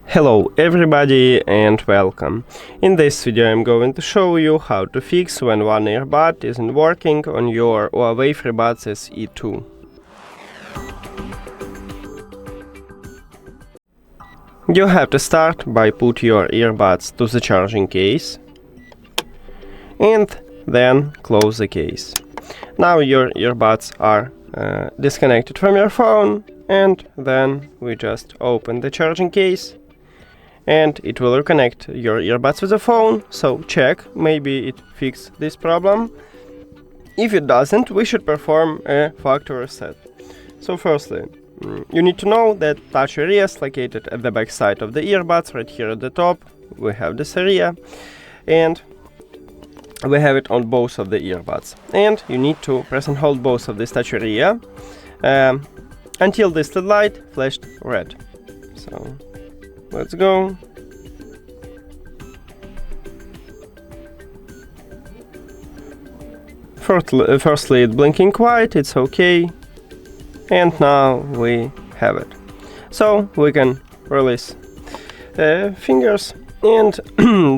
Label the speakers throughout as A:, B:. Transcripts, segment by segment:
A: Hello everybody and welcome. In this video I'm going to show you how to fix when one earbud isn't working on your HUAWEI FREEBUDS SE2. You have to start by put your earbuds to the charging case and then close the case. Now your earbuds are disconnected from your phone, and then we just open the charging case and it will reconnect your earbuds with the phone, so check, maybe it fixed this problem. If it doesn't, we should perform a factory reset. So firstly, you need to know that touch area is located at the back side of the earbuds, right here at the top. We have this area and we have it on both of the earbuds. And you need to press and hold both of this touch area until this little light flashed red. So let's go. Firstly, it's blinking white, it's okay. And now we have it. So we can release fingers, and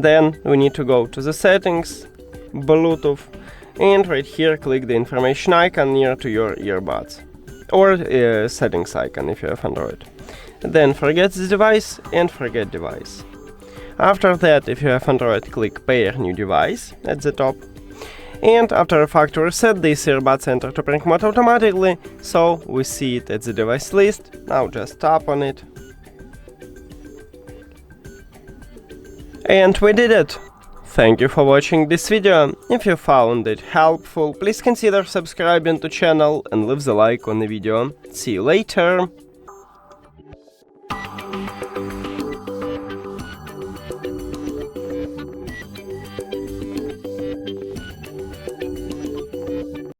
A: then we need to go to the settings, Bluetooth, and right here click the information icon near to your earbuds, or settings icon if you have Android. Then forget the device and forget device. After that, if you have Android, click pair new device at the top. And after a factory reset, these earbuds enter to pairing mode automatically, so we see it at the device list. Now just tap on it. And we did it! Thank you for watching this video. If you found it helpful, please consider subscribing to channel and leave the like on the video. See you later!